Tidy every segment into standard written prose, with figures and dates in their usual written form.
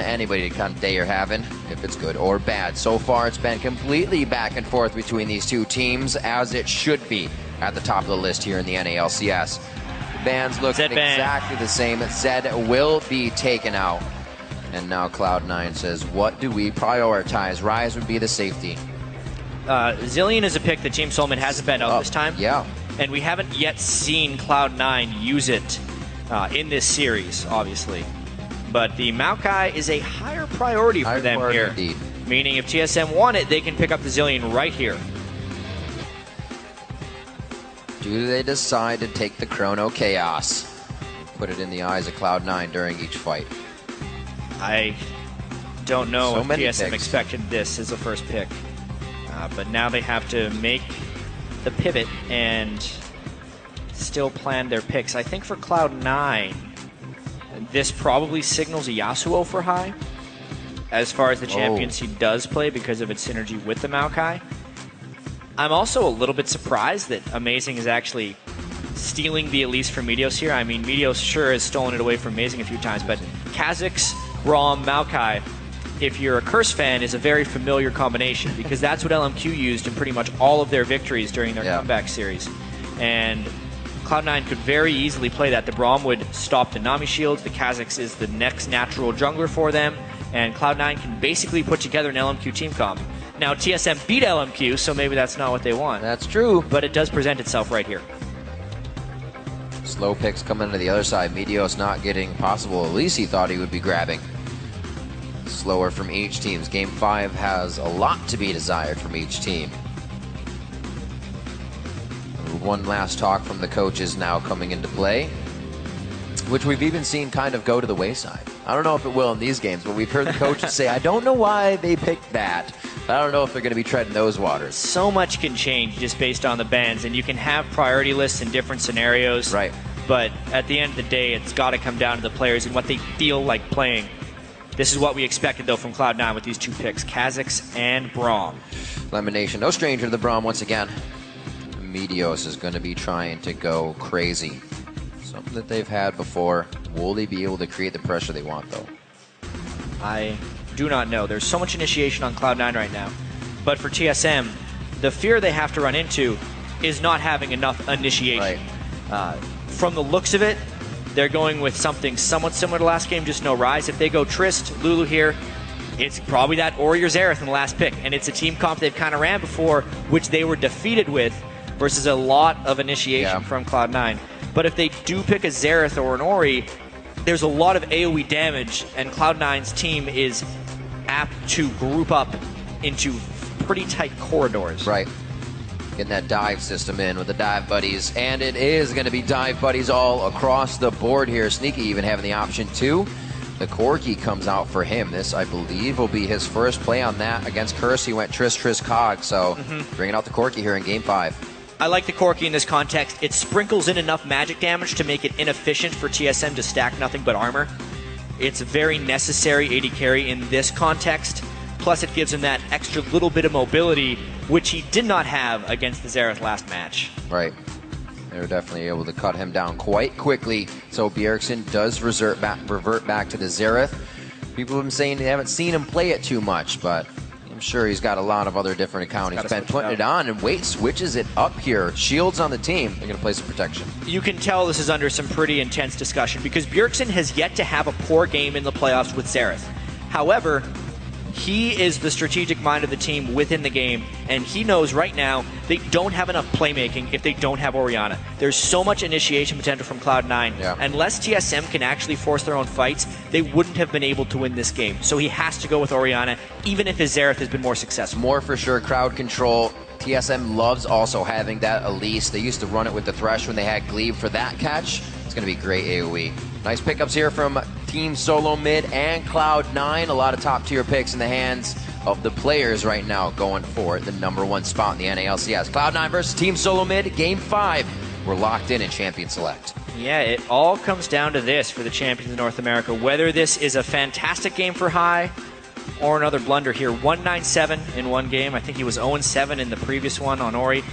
anybody to kind of day you're having, if it's good or bad. So far, it's been completely back and forth between these two teams, as it should be at the top of the list here in the NALCS. The bans look exactly the same. Zed will be taken out. And now Cloud9 says, what do we prioritize? Rise would be the safety. Zilean is a pick that Team Solomid hasn't been out this time. Yeah. And we haven't yet seen Cloud9 use it in this series, obviously. But the Maokai is a higher priority for them here. Indeed. Meaning if TSM want it, they can pick up the Zilean right here. Do they decide to take the Chrono Chaos? Put it in the eyes of Cloud9 during each fight. I don't know So if many TSM picks. expected this as a first pick. But now they have to make the pivot and still plan their picks. I think for Cloud9, this probably signals a Yasuo for high as far as the champions he does play because of its synergy with the Maokai. I'm also a little bit surprised that Amazing is actually stealing the Elise from Meteos here. I mean, Meteos sure has stolen it away from Amazing a few times, but Kha'Zix, Braum, Maokai, if you're a Curse fan, is a very familiar combination because that's what LMQ used in pretty much all of their victories during their comeback series. And Cloud9 could very easily play that. The Braum would stop the Nami shields, the Kha'Zix is the next natural jungler for them, and Cloud9 can basically put together an LMQ team comp. Now, TSM beat LMQ, so maybe that's not what they want. That's true. But it does present itself right here. Slow picks coming to the other side. Meteos not getting possible. At least he thought he would be grabbing. Slower from each team. Game 5 has a lot to be desired from each team. One last talk from the coaches now coming into play, which we've even seen kind of go to the wayside. I don't know if it will in these games, but we've heard the coaches say, I don't know why they picked that. But I don't know if they're going to be treading those waters. So much can change just based on the bans, and you can have priority lists in different scenarios. Right. But at the end of the day, it's got to come down to the players and what they feel like playing. This is what we expected, though, from Cloud9 with these two picks, Kha'Zix and Braum. Lemonation, no stranger to the Braum once again. Meteos is going to be trying to go crazy. Something that they've had before. Will they be able to create the pressure they want, though? I do not know. There's so much initiation on Cloud9 right now. But for TSM, the fear they have to run into is not having enough initiation. Right. From the looks of it, they're going with something somewhat similar to last game, just no Rise. If they go Trist, Lulu here, it's probably that Ori or Xerath in the last pick. And it's a team comp they've kind of ran before, which they were defeated with, versus a lot of initiation from Cloud9. But if they do pick a Xerath or an Ori, there's a lot of AoE damage, and Cloud9's team is apt to group up into pretty tight corridors. Right. Getting that dive system in with the dive buddies, and it is going to be dive buddies all across the board here. Sneaky even having the option too. The Corki comes out for him. This, I believe, will be his first play on that against Curse. He went Trist, Cog, so bringing out the Corki here in Game 5. I like the Corki in this context. It sprinkles in enough magic damage to make it inefficient for TSM to stack nothing but armor. It's a very necessary AD carry in this context. Plus, it gives him that extra little bit of mobility, which he did not have against the Xerath last match. Right. They were definitely able to cut him down quite quickly. So Bjergsen does revert back to the Xerath. People have been saying they haven't seen him play it too much, but I'm sure he's got a lot of other different accounts. He's been putting it on, and wait, switches it up here. Shields on the team. They're going to play some protection. You can tell this is under some pretty intense discussion because Bjergsen has yet to have a poor game in the playoffs with Xerath. However, he is the strategic mind of the team within the game, and he knows right now they don't have enough playmaking if they don't have Orianna. There's so much initiation potential from Cloud9. Yeah. Unless TSM can actually force their own fights, they wouldn't have been able to win this game. So he has to go with Orianna, even if his Xerath has been more successful. More for sure, crowd control. TSM loves also having that Elise. They used to run it with the Thresh when they had Glebe for that catch. It's going to be great AoE. Nice pickups here from Team Solomid and Cloud9. A lot of top-tier picks in the hands of the players right now going for the #1 spot in the NALCS. Cloud9 versus Team Solomid, Game 5. We're locked in Champion Select. Yeah, it all comes down to this for the champions of North America. Whether this is a fantastic game for High or another blunder here. 1-9-7 in one game. I think he was 0-7 in the previous one on Ori.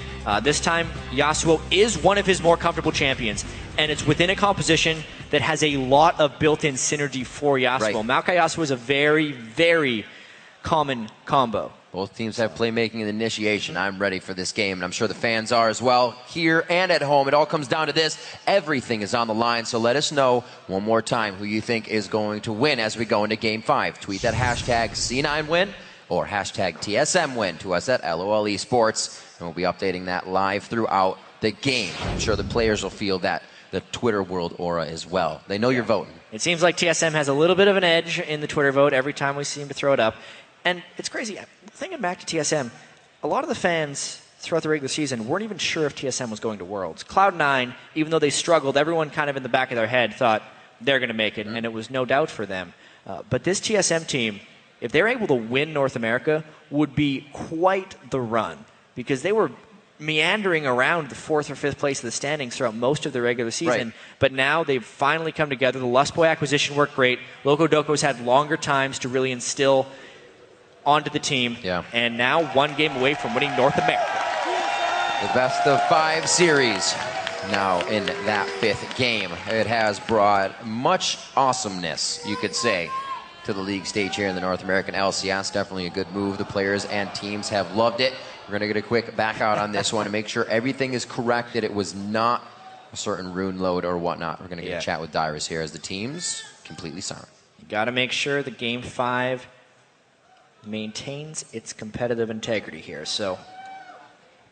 This time, Yasuo is one of his more comfortable champions. and it's within a composition that has a lot of built-in synergy for Yasuo. Right. Maokai Yasuo is a very, very common combo. Both teams have playmaking and initiation. I'm ready for this game, and I'm sure the fans are as well, here and at home. It all comes down to this. Everything is on the line, so let us know one more time who you think is going to win as we go into Game 5. Tweet that hashtag C9win or hashtag TSM win to us at LOL Esports, and we'll be updating that live throughout the game. I'm sure the players will feel that, the Twitter world aura as well. They know you're voting. It seems like TSM has a little bit of an edge in the Twitter vote every time we seem to throw it up. And it's crazy. Thinking back to TSM, a lot of the fans throughout the regular season weren't even sure if TSM was going to Worlds. Cloud9, even though they struggled, everyone kind of in the back of their head thought they're going to make it, and it was no doubt for them. But this TSM team, if they're able to win North America, would be quite the run, because they were meandering around the 4th or 5th place of the standings throughout most of the regular season. Right. But now they've finally come together. The Lustboy acquisition worked great. Loco Doco's had longer times to really instill onto the team, and now one game away from winning North America. The best of 5 series now in that 5th game. It has brought much awesomeness, you could say, to the league stage here in the North American LCS. Definitely a good move. The players and teams have loved it. We're going to get a quick back out on this one to make sure everything is correct, that it was not a certain rune load or whatnot. We're going to get a chat with Dyrus here as the team's completely silent. You got to make sure the Game 5 maintains its competitive integrity here. So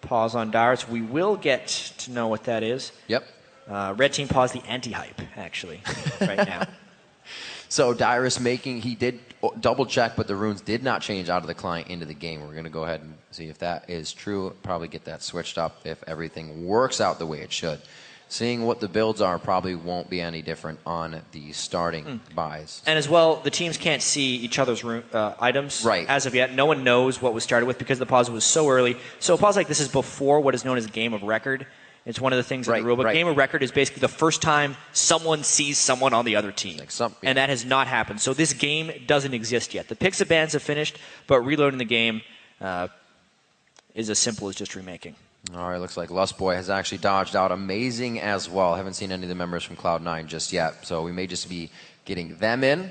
pause on Dyrus. We will get to know what that is. Yep. Red team paused the anti-hype, actually, right now. So Dyrus he did double check, but the runes did not change out of the client into the game. We're going to go ahead and see if that is true. Probably get that switched up if everything works out the way it should. Seeing what the builds are probably won't be any different on the starting buys. And as well, the teams can't see each other's items as of yet. No one knows what was started with because the pause was so early. So a pause like this is before what is known as a game of record. It's one of the things in the rulebook. Game of record is basically the first time someone sees someone on the other team. And that has not happened. So this game doesn't exist yet. The picks and bans have finished, but reloading the game is as simple as just remaking. All right, looks like Lustboy has actually dodged out. Amazing as well. Haven't seen any of the members from Cloud9 just yet. So we may just be getting them in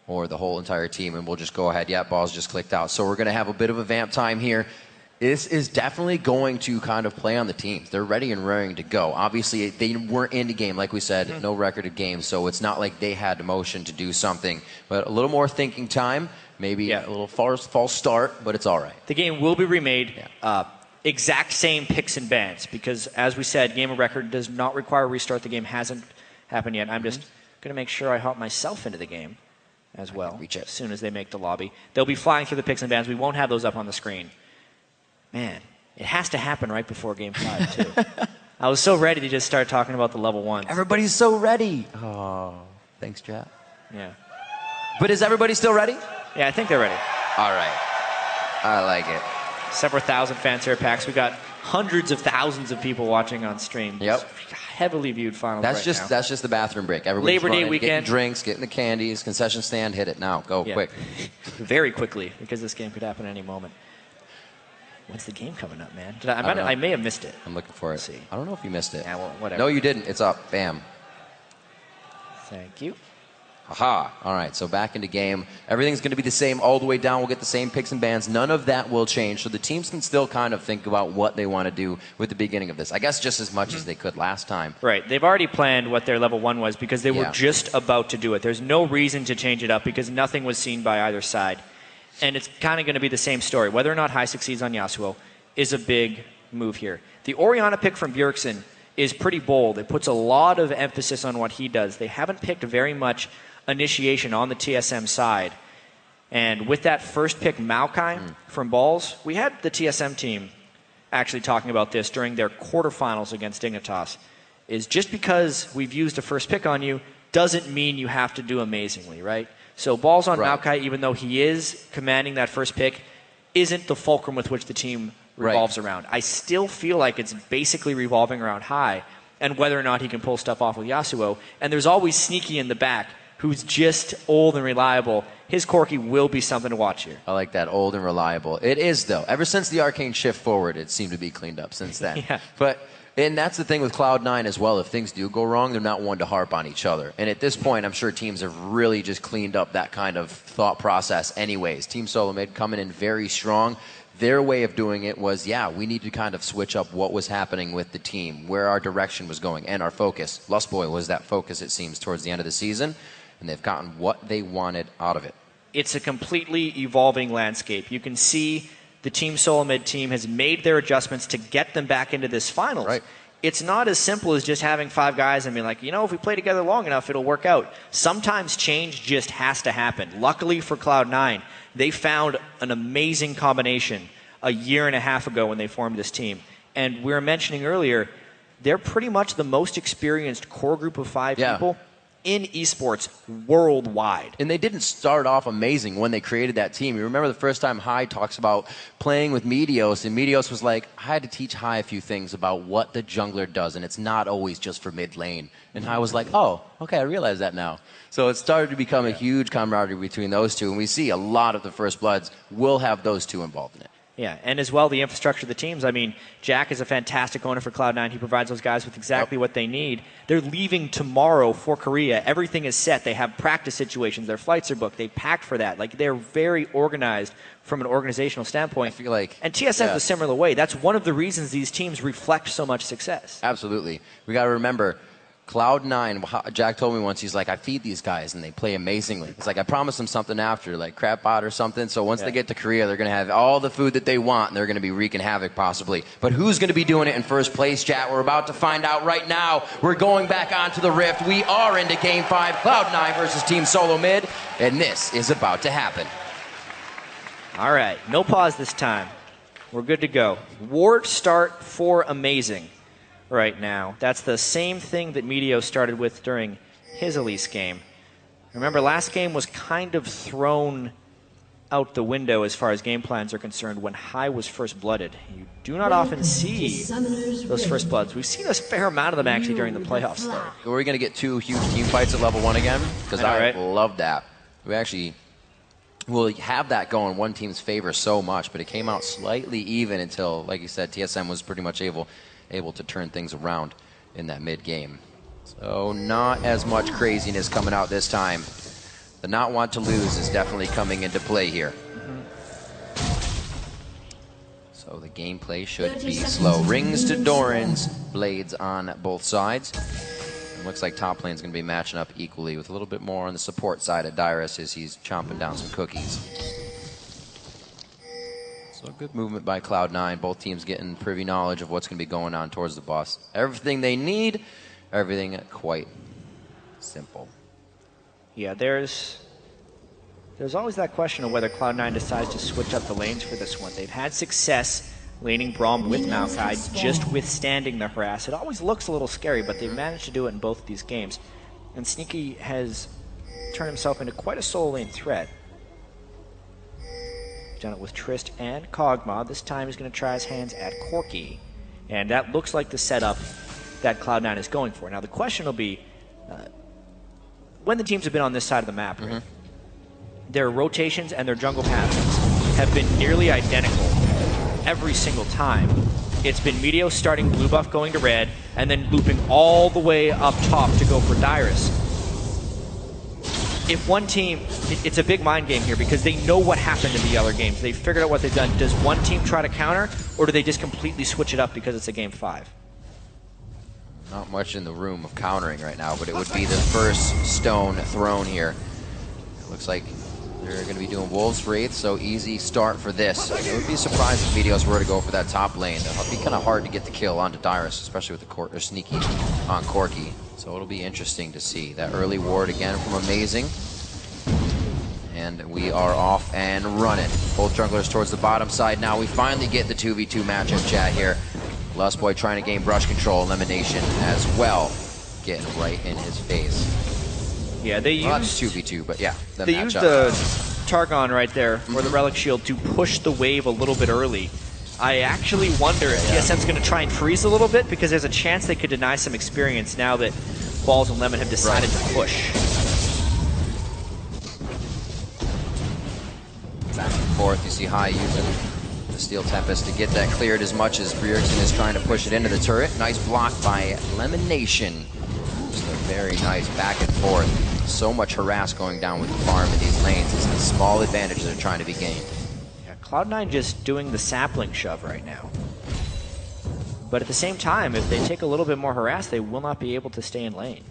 or the whole entire team, and we'll just go ahead. Yeah, balls just clicked out. So we're going to have a bit of a vamp time here. This is definitely going to kind of play on the teams. They're ready and raring to go. Obviously, they weren't in the game, like we said, no recorded games, so it's not like they had motion to do something. But a little more thinking time, maybe a little false start, but it's all right. The game will be remade. Exact same picks and bans, because as we said, game of record does not require a restart. The game hasn't happened yet. I'm just going to make sure I hop myself into the game as well as soon as they make the lobby. They'll be flying through the picks and bans. We won't have those up on the screen. Man, it has to happen right before Game 5, too. I was so ready to just start talking about the level 1s. Everybody's so ready. Oh, thanks, Chat. Yeah. But is everybody still ready? Yeah, I think they're ready. All right. I like it. Several thousand fans here at PAX. We got hundreds of thousands of people watching on stream. Yep. Heavily viewed finals that's just the bathroom break. Everybody's Labor Day running, weekend. getting drinks, getting the candies, concession stand, hit it now. Go quick. Very quickly, because this game could happen at any moment. When's the game coming up, man? I may have missed it. I'm looking for it. Let's see. I don't know if you missed it. Yeah, well, whatever. No, you didn't. It's up. Bam. Thank you. Aha. All right, so back into game. Everything's going to be the same all the way down. We'll get the same picks and bans. None of that will change. So the teams can still kind of think about what they want to do with the beginning of this. I guess just as much as they could last time. Right. They've already planned what their level 1 was because they were just about to do it. There's no reason to change it up because nothing was seen by either side. And it's kind of going to be the same story. Whether or not High succeeds on Yasuo is a big move here. The Orianna pick from Bjergsen is pretty bold. It puts a lot of emphasis on what he does. They haven't picked very much initiation on the TSM side. And with that first pick, Maokai from Balls, we had the TSM team actually talking about this during their quarterfinals against Dignitas, is just because we've used a first pick on you doesn't mean you have to do amazingly, right? So Balls on Maokai, even though he is commanding that first pick, isn't the fulcrum with which the team revolves around. I still feel like it's basically revolving around High and whether or not he can pull stuff off with Yasuo. And there's always Sneaky in the back, who's just old and reliable. His Corki will be something to watch here. I like that, old and reliable. It is, though. Ever since the Arcane shift forward, it seemed to be cleaned up since then. But And that's the thing with Cloud9 as well. If things do go wrong, they're not one to harp on each other. And at this point, I'm sure teams have really just cleaned up that kind of thought process anyways. Team Solomid coming in very strong. Their way of doing it was, yeah, we need to kind of switch up what was happening with the team, where our direction was going, and our focus. Lustboy was that focus, it seems, towards the end of the season, and they've gotten what they wanted out of it. It's a completely evolving landscape. You can see the Team Solomid team has made their adjustments to get them back into this finals. Right. It's not as simple as just having 5 guys and being like, you know, if we play together long enough, it'll work out. Sometimes change just has to happen. Luckily for Cloud9, they found an amazing combination a year and a half ago when they formed this team. And we were mentioning earlier, they're pretty much the most experienced core group of 5 people in esports worldwide. And they didn't start off amazing when they created that team. You remember the first time Hai talks about playing with Meteos, and Meteos was like, I had to teach Hai a few things about what the jungler does, and it's not always just for mid lane. And Hai was like, oh, okay, I realize that now. So it started to become a huge camaraderie between those two, and we see a lot of the First Bloods will have those two involved in it. Yeah, and as well, the infrastructure of the teams. I mean, Jack is a fantastic owner for Cloud9. He provides those guys with exactly what they need. They're leaving tomorrow for Korea. Everything is set. They have practice situations. Their flights are booked. They packed for that. Like, they're very organized from an organizational standpoint. I feel like... And TSM a similar way. That's one of the reasons these teams reflect so much success. Absolutely. We got to remember... Cloud9, Jack told me once, he's like, I feed these guys and they play amazingly. It's like, I promised them something after, like crab pot or something. So once they get to Korea, they're going to have all the food that they want and they're going to be wreaking havoc possibly. But who's going to be doing it in first place, chat? We're about to find out right now. We're going back onto the Rift. We are into Game 5, Cloud9 versus Team Solomid, and this is about to happen. All right, no pause this time. We're good to go. Ward start for Amazing right now. That's the same thing that Meteos started with during his Elise game. Remember, last game was kind of thrown out the window as far as game plans are concerned when Hai was first blooded. You do not often see those first bloods. We've seen a fair amount of them actually during the playoffs, though. Are we going to get 2 huge team fights at level 1 again? Because I love that. We actually will have that go in one team's favor so much, but it came out slightly even until, like you said, TSM was pretty much able to turn things around in that mid-game. So not as much craziness coming out this time. The not want to lose is definitely coming into play here. So the gameplay should be slow. Rings to Doran's, blades on both sides. It looks like top lane's going to be matching up equally with a little bit more on the support side of Dyrus as he's chomping down some cookies. So good movement by Cloud9. Both teams getting privy knowledge of what's going to be going on towards the boss. Everything they need, everything quite simple. Yeah, there's always that question of whether Cloud9 decides to switch up the lanes for this one. They've had success laning Braum with Maokai, just withstanding the harass. It always looks a little scary, but they've managed to do it in both of these games. And Sneaky has turned himself into quite a solo lane threat. Done it with Trist and Kog'Maw. This time he's going to try his hands at Corki. And that looks like the setup that Cloud9 is going for. Now the question will be, when the teams have been on this side of the map, right, their rotations and their jungle patterns have been nearly identical every single time. It's been Meteos starting blue buff going to red, and then looping all the way up top to go for Dyrus. If one team, it's a big mind game here because they know what happened in the other games. They've figured out what they've done. Does one team try to counter, or do they just completely switch it up because it's a game 5? Not much in the room of countering right now, but it would be the first stone thrown here. It looks like they're going to be doing Wolves Wraith, so easy start for this. I would be surprised if Meteos were to go for that top lane. It'll be kind of hard to get the kill onto Dyrus, especially with the Sneaky on Corki. So it'll be interesting to see. That early ward again from Amazing. And we are off and running. Both junglers towards the bottom side now. We finally get the 2v2 matchup chat here. Lustboy trying to gain brush control, elimination as well. Getting right in his face. Yeah, they well, used... that's 2v2, but yeah. They used the Targon right there, or the Relic Shield, to push the wave a little bit early. I actually wonder if TSM's going to try and freeze a little bit, because there's a chance they could deny some experience now that Balls and Lemon have decided to push. Back and forth, you see Hai using the the Steel Tempest to get that cleared as much as Bjergsen is trying to push it into the turret. Nice block by Lemonation. Just a very nice back and forth. So much harass going down with the farm in these lanes. It's a small advantage they're trying to be gained. Yeah, Cloud9 just doing the sapling shove right now. But at the same time, if they take a little bit more harass, they will not be able to stay in lane.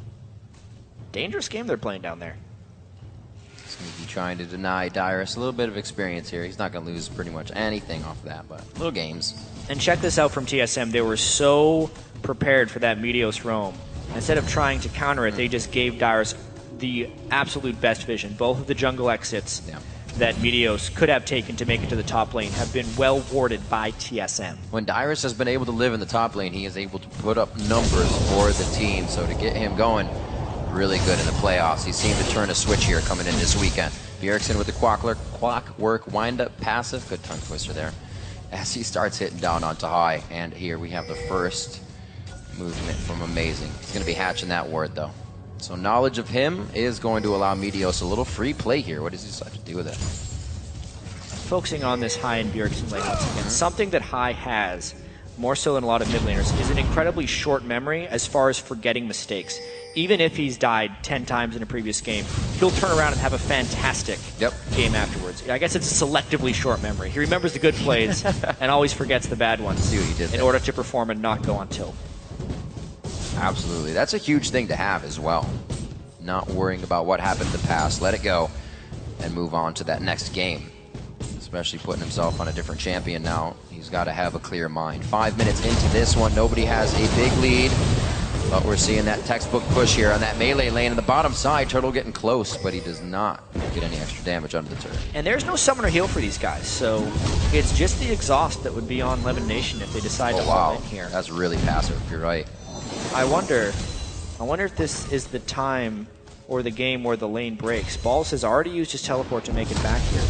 Dangerous game they're playing down there. Sneaky trying to deny Dyrus a little bit of experience here. He's not going to lose pretty much anything off of that, but little games. And check this out from TSM. They were so prepared for that Meteos roam. Instead of trying to counter it, they just gave Dyrus the absolute best vision. Both of the jungle exits that Meteos could have taken to make it to the top lane have been well warded by TSM. When Dyrus has been able to live in the top lane, he is able to put up numbers for the team. So to get him going, really good in the playoffs. He seemed to turn a switch here coming in this weekend. Bjergsen with the clockwork wind-up passive. Good tongue twister there. As he starts hitting down onto high. And here we have the first movement from Amazing. He's going to be hatching that ward, though. So knowledge of him is going to allow Meteos a little free play here. What does he decide to do with it? Focusing on this High and Bjergsen lane once again. Something that High has, more so than a lot of mid laners, is an incredibly short memory as far as forgetting mistakes. Even if he's died 10 times in a previous game, he'll turn around and have a fantastic game afterwards. I guess it's a selectively short memory. He remembers the good plays and always forgets the bad ones See what he did in order to perform and not go on tilt. Absolutely. That's a huge thing to have as well. Not worrying about what happened in the past. Let it go and move on to that next game. Especially putting himself on a different champion now. He's got to have a clear mind. 5 minutes into this one, nobody has a big lead. But we're seeing that textbook push here on that melee lane on the bottom side. Turtle getting close, but he does not get any extra damage under the turret. And there's no summoner heal for these guys, so it's just the exhaust that would be on Lemon Nation if they decide to fall in here. That's really passive, you're right. I wonder if this is the time or the game where the lane breaks. Balls has already used his teleport to make it back here.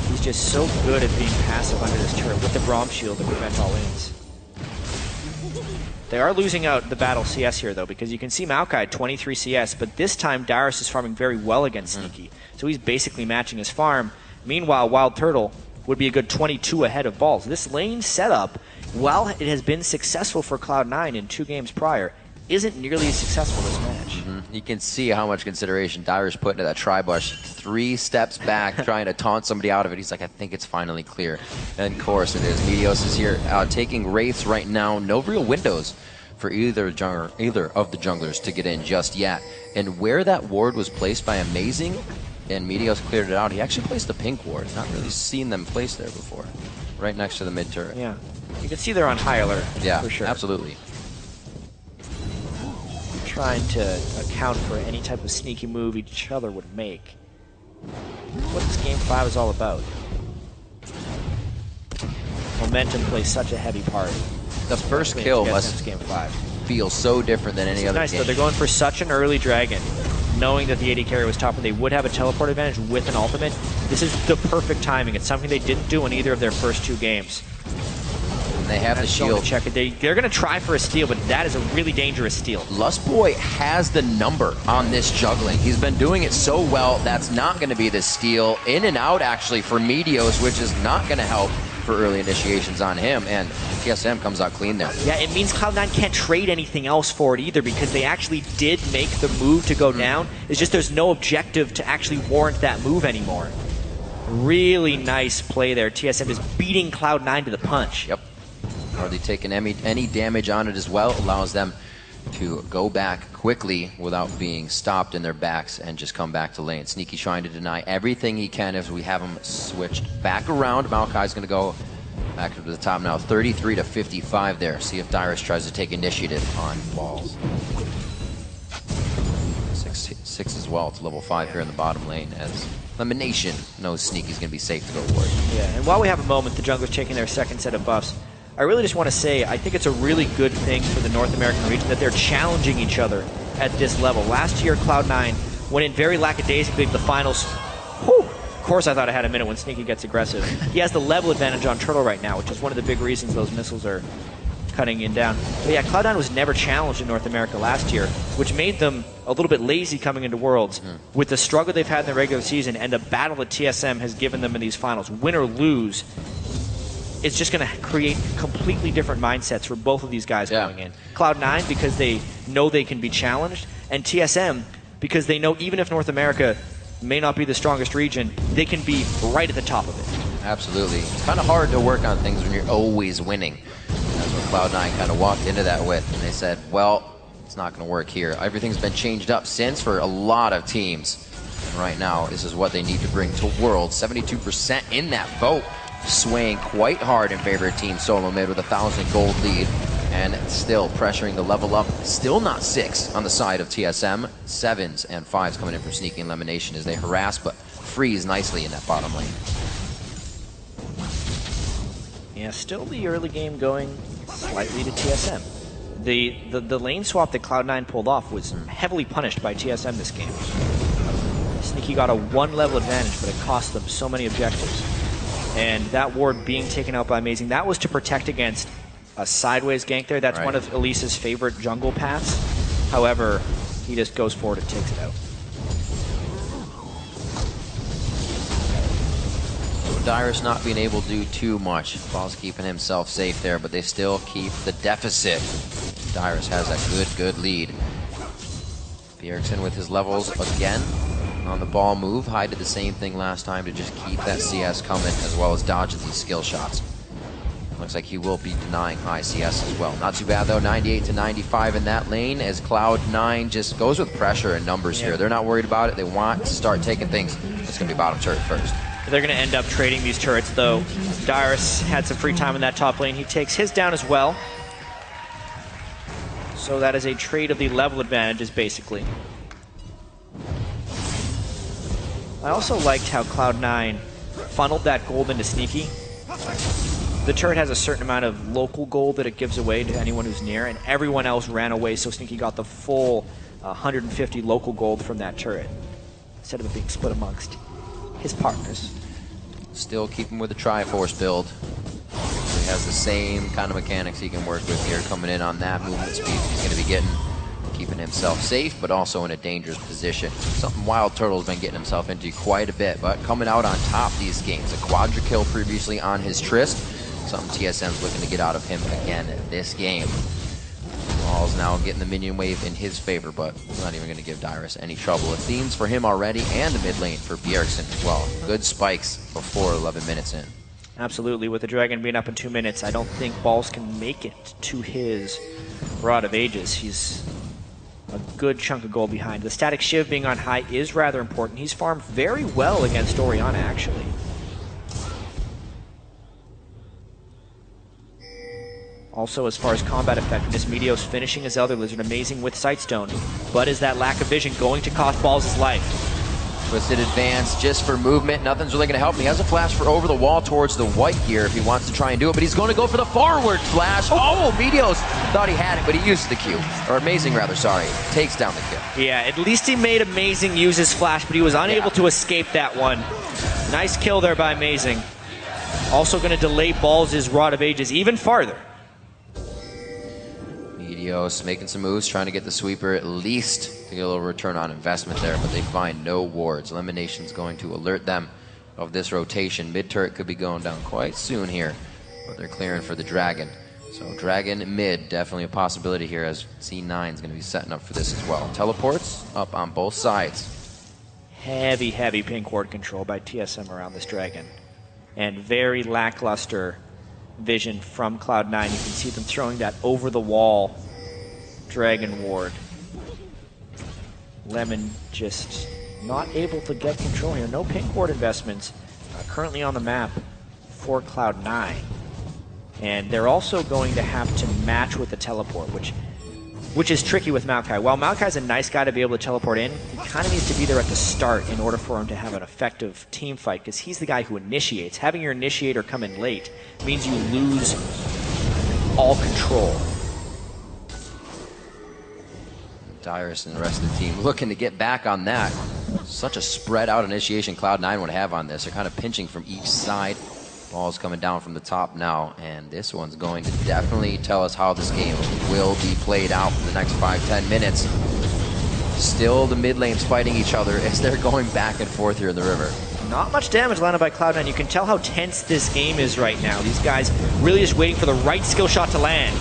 He's just so good at being passive under this turret with the Braum shield to prevent all lanes. They are losing out the battle CS here, though, because you can see Maokai 23 CS, but this time Dyrus is farming very well against Sneaky, so he's basically matching his farm. Meanwhile, Wild Turtle would be a good 22 ahead of Balls. This lane setup, while it has been successful for Cloud9 in 2 games prior, isn't nearly as successful this match. You can see how much consideration Dyrus put into that tri-bush. 3 steps back, trying to taunt somebody out of it. He's like, I think it's finally clear. And of course it is. Meteos is here taking Wraiths right now. No real windows for either of the junglers to get in just yet. And where that ward was placed by Amazing, and Meteos cleared it out, he actually placed the pink ward. Not really seen them placed there before. Right next to the mid turret. Yeah. You can see they're on high alert, for sure. Absolutely. Trying to account for any type of sneaky move each other would make. What this game 5 is all about. Momentum plays such a heavy part. The first kill must game 5 feel so different than any other nice, game. Though. They're going for such an early dragon, knowing that the AD carry was top and they would have a teleport advantage with an ultimate. This is the perfect timing. It's something they didn't do in either of their first 2 games. And they have the shield. Check it. They're going to try for a steal, but that is a really dangerous steal. Lustboy has the number on this juggling. He's been doing it so well. That's not going to be the steal. In and out, actually, for Meteos, which is not going to help for early initiations on him. And TSM comes out clean there. Yeah, it means Cloud9 can't trade anything else for it either because they actually did make the move to go down. It's just there's no objective to actually warrant that move anymore. Really nice play there. TSM is beating Cloud9 to the punch. Yep. Hardly taking any damage on it as well. Allows them to go back quickly without being stopped in their backs and just come back to lane. Sneaky trying to deny everything he can as we have him switched back around. Maokai's going to go back to the top now. 33 to 55 there. See if Dyrus tries to take initiative on Balls. 6 as well to level 5 here in the bottom lane as Lemonation knows Sneaky's going to be safe to go forward. Yeah, and while we have a moment, the jungler's taking their second set of buffs. I really just want to say, I think it's a really good thing for the North American region that they're challenging each other at this level. Last year, Cloud9 went in very lackadaisically to the finals. Whew. Of course I thought I had a minute when Sneaky gets aggressive. He has the level advantage on Turtle right now, which is one of the big reasons those missiles are cutting in down. But yeah, Cloud9 was never challenged in North America last year, which made them a little bit lazy coming into Worlds. With the struggle they've had in the regular season and the battle that TSM has given them in these finals, win or lose, it's just going to create completely different mindsets for both of these guys going in. Cloud9 because they know they can be challenged, and TSM because they know even if North America may not be the strongest region, they can be right at the top of it. Absolutely. It's kind of hard to work on things when you're always winning. That's what Cloud9 kind of walked into that with, and they said, well, it's not going to work here. Everything's been changed up since for a lot of teams. And right now, this is what they need to bring to Worlds. 72% in that vote, swaying quite hard in favor of Team Solomid with a 1,000 gold lead. And still pressuring the level up. Still not 6 on the side of TSM. 7s and 5s coming in from sneaking elimination as they harass, but freeze nicely in that bottom lane. Yeah, still the early game going slightly to TSM. The lane swap that Cloud9 pulled off was heavily punished by TSM this game. Sneaky got a 1-level advantage, but it cost them so many objectives. And that ward being taken out by Amazing, that was to protect against a sideways gank there. That's one of Elise's favorite jungle paths. However, he just goes forward and takes it out. Dyrus not being able to do too much. Ball's keeping himself safe there, but they still keep the deficit. Dyrus has a good lead. Bjergsen with his levels again on the ball move. Hyde did the same thing last time to just keep that CS coming as well as dodging these skill shots. Looks like he will be denying high CS as well. Not too bad though, 98 to 95 in that lane as Cloud9 just goes with pressure and numbers here. They're not worried about it. They want to start taking things. It's going to be bottom turret first. They're going to end up trading these turrets though. Dyrus had some free time in that top lane. He takes his down as well. So that is a trade of the level advantages basically. I also liked how Cloud9 funneled that gold into Sneaky. The turret has a certain amount of local gold that it gives away to anyone who's near, and everyone else ran away, so Sneaky got the full 150 local gold from that turret, instead of it being split amongst his partners. Still keeping with the Triforce build. He has the same kind of mechanics he can work with here, coming in on that movement speed he's going to be getting. Keeping himself safe, but also in a dangerous position. Something Wild Turtle's been getting himself into quite a bit, but coming out on top these games. A quadra kill previously on his Trist. Something TSM's looking to get out of him again this game. Ball's now getting the minion wave in his favor, but not even going to give Dyrus any trouble. Athene's for him already, and the mid lane for Bjergsen as well. Good spikes before 11 minutes in. Absolutely. With the Dragon being up in 2 minutes, I don't think Balls can make it to his Rod of Ages. He's a good chunk of gold behind. The static Shiv being on high is rather important. He's farmed very well against Orianna, actually. Also, as far as combat effectiveness, Meteos finishing his Elder Lizard, amazing with Sightstone. But is that lack of vision going to cost Balls his life? Twisted advance just for movement. Nothing's really going to help him. He has a flash for over the wall towards the white gear if he wants to try and do it, but he's going to go for the forward flash. Oh, Meteos thought he had it, but he used the Q. Or Amazing, rather, sorry. Takes down the kill. Yeah, at least he made Amazing use his flash, but he was unable to escape that one. Nice kill there by Amazing. Also going to delay Balls' Rod of Ages even farther. Meteos making some moves, trying to get the sweeper at least to get a little return on investment there, but they find no wards. Elimination's going to alert them of this rotation. Mid turret could be going down quite soon here, but they're clearing for the Dragon. So Dragon mid, definitely a possibility here as C9 is going to be setting up for this as well. Teleports up on both sides. Heavy pink ward control by TSM around this Dragon. And very lackluster vision from Cloud9. You can see them throwing that over the wall Dragon ward. Lemon just not able to get control here. No pink ward investments currently on the map for Cloud9. And they're also going to have to match with the teleport, which is tricky with Maokai. While Maokai's a nice guy to be able to teleport in, he kind of needs to be there at the start in order for him to have an effective team fight, because he's the guy who initiates. Having your initiator come in late means you lose all control. Dyrus and the rest of the team looking to get back on that. Such a spread out initiation Cloud9 would have on this. They're kind of pinching from each side. Ball's coming down from the top now, and this one's going to definitely tell us how this game will be played out for the next 5-10 minutes. Still the mid lanes fighting each other as they're going back and forth here in the river. Not much damage landed by Cloud9. You can tell how tense this game is right now. These guys really just waiting for the right skill shot to land.